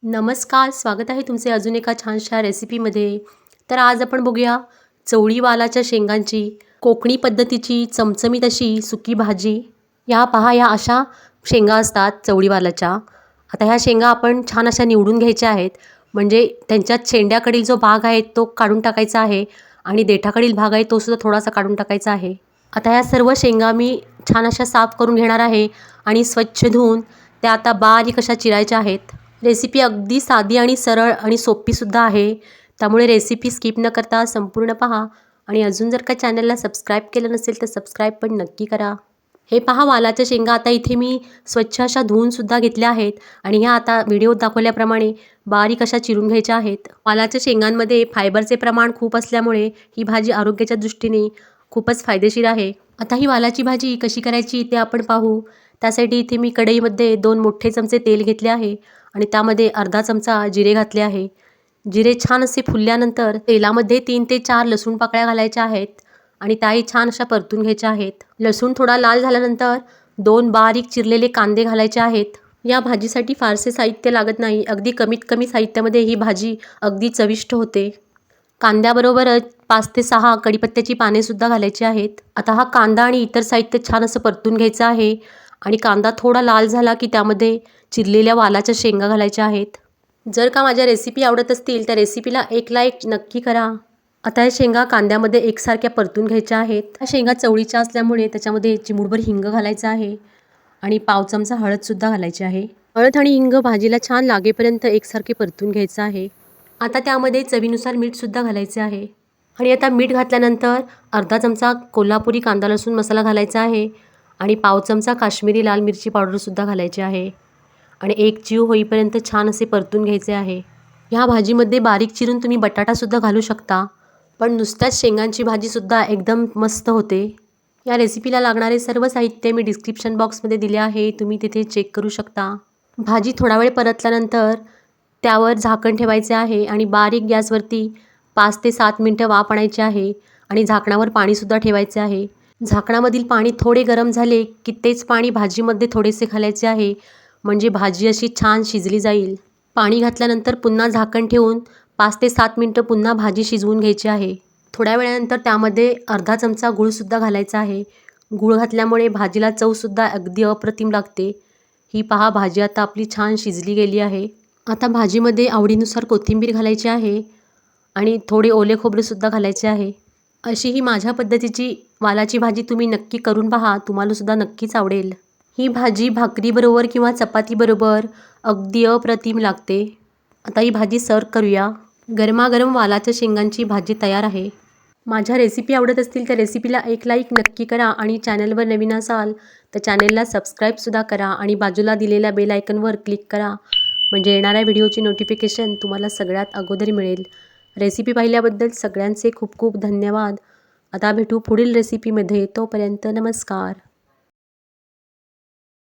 नमस्कार, स्वागत आहे तुमचे अजून एका छानशा रेसिपीमध्ये. तर आज आपण बघूया चवळी वालाच्या शेंगांची कोकणी पद्धतीची चमचमीत अशी सुकी भाजी. ह्या अशा शेंगा असतात चवळी वालाच्या. आता ह्या शेंगा आपण छान अशा निवडून घ्यायच्या आहेत. म्हणजे त्यांच्या शेंड्याकडील जो भाग आहे तो काढून टाकायचा आहे आणि देठाकडील भाग आहे तो सुद्धा थोडासा काढून टाकायचा आहे. आता ह्या सर्व शेंगा मी छान अशा साफ करून घेणार आहे आणि स्वच्छ धुवून त्या आता बारीक अशा चिरायच्या आहेत. रेसिपी अगदी साधी आणि सरळ आणि सोपीसुद्धा आहे. त्यामुळे रेसिपी स्किप न करता संपूर्ण पहा आणि अजून जर का चॅनलला सबस्क्राईब केलं नसेल तर सबस्क्राईब पण नक्की करा. हे पहा वालाच्या शेंगा आता इथे मी स्वच्छ अशा धुवूनसुद्धा घेतल्या आहेत आणि ह्या आता व्हिडिओत दाखवल्याप्रमाणे बारीक अशा चिरून घ्यायच्या आहेत. वालाच्या शेंगांमध्ये फायबरचे प्रमाण खूप असल्यामुळे ही भाजी आरोग्याच्या दृष्टीने खूपच फायदेशीर आहे. आता ही वालाची भाजी कशी करायची ते आपण पाहू. त्यासाठी इथे मी कढईमध्ये 2 मोठे चमचे तेल घेतले आहे आणि त्यामध्ये अर्धा चमचा जिरे घातले आहे. जिरे छान असे फुलल्यानंतर तेलामध्ये 3 ते 4 लसूण पाकळ्या घालायच्या आहेत आणि त्याही छान अशा परतून घ्यायच्या आहेत. लसूण थोडा लाल झाल्यानंतर 2 बारीक चिरलेले कांदे घालायचे आहेत. या भाजीसाठी फारसे साहित्य लागत नाही. अगदी कमीत कमी साहित्यामध्ये ही भाजी अगदी चविष्ट होते. कांद्याबरोबरच 5 ते 6 कढीपत्त्याची पानेसुद्धा घालायची आहेत. आता हा कांदा आणि इतर साहित्य छान असं परतून घ्यायचं आहे आणि कांदा थोडा लाल झाला की त्यामध्ये चिरलेल्या वालाच्या शेंगा घालायच्या आहेत. जर का माझ्या रेसिपी आवडत असतील तर रेसिपीला एक लाईक नक्की करा. आता या शेंगा कांद्यामध्ये एकसारख्या परतून घ्यायच्या आहेत. ह्या शेंगा चवळीच्या असल्यामुळे त्याच्यामध्ये चिमूटभर हिंग घालायचं आहे आणि पाव चमचा हळदसुद्धा घालायची आहे. हळद आणि हिंग भाजीला छान लागेपर्यंत एकसारखे परतून घ्यायचं आहे. आता त्यामध्ये चवीनुसार मीठसुद्धा घालायचे आहे आणि आता मीठ घातल्यानंतर अर्धा चमचा कोल्हापुरी कांदा लसूण मसाला घालायचा आहे आणि पाव चमचा काश्मीरी लाल मिरची पावडरसुद्धा घालायची आहे आणि एक जीव होईपर्यंत छान असे परतून घ्यायचे आहे. ह्या भाजीमध्ये बारीक चिरून तुम्ही बटाटासुद्धा घालू शकता, पण नुसत्याच शेंगांची भाजीसुद्धा एकदम मस्त होते. या रेसिपीला लागणारे सर्व साहित्य मी डिस्क्रिप्शन बॉक्समध्ये दिले आहे, तुम्ही तिथे चेक करू शकता. भाजी थोडा वेळ परतल्यानंतर त्यावर झाकण ठेवायचे आहे आणि बारीक गॅसवरती 5 ते 7 मिनटं वाफ आणायची आहे आणि झाकणावर पाणीसुद्धा ठेवायचे आहे. झाकणामधील पाणी थोडे गरम झाले की तेच पाणी भाजीमध्ये थोडेसे घालायचे आहे, म्हणजे भाजी अशी छान शिजली जाईल. पाणी घातल्यानंतर पुन्हा झाकण ठेवून 5 ते 7 मिनटं पुन्हा भाजी शिजवून घ्यायची आहे. थोड्या वेळानंतर त्यामध्ये अर्धा चमचा गूळसुद्धा घालायचा आहे. गूळ घातल्यामुळे भाजीला चवसुद्धा अगदी अप्रतिम लागते. ही पहा भाजी आता आपली छान शिजली गेली आहे. आता भाजीमध्ये आवडीनुसार कोथिंबीर घालायची आहे आणि थोडे ओले खोबरेसुद्धा घालायचे आहे. अशी ही माझ्या पद्धतीची वालाची भाजी तुम्ही नक्की करून पहा, तुम्हालासुद्धा नक्कीच आवडेल. ही भाजी भाकरीबरोबर किंवा चपातीबरोबर अगदी अप्रतिम लागते. आता ही भाजी सर्व करूया. गरमागरम वालाच्या शेंगांची भाजी तयार आहे. माझ्या रेसिपी आवडत असतील तर रेसिपीला एक लाईक नक्की करा आणि चॅनलवर नवीन असाल तर चॅनलला सबस्क्राईबसुद्धा करा आणि बाजूला दिलेल्या बेल आयकनवर क्लिक करा, म्हणजे येणाऱ्या व्हिडिओची नोटिफिकेशन तुम्हाला सगळ्यात अगोदर मिळेल. रेसिपी पाहिल्याबद्दल सगळ्यांचे खूप खूप धन्यवाद. आता भेटू पुढील रेसिपीमध्ये. तोपर्यंत नमस्कार.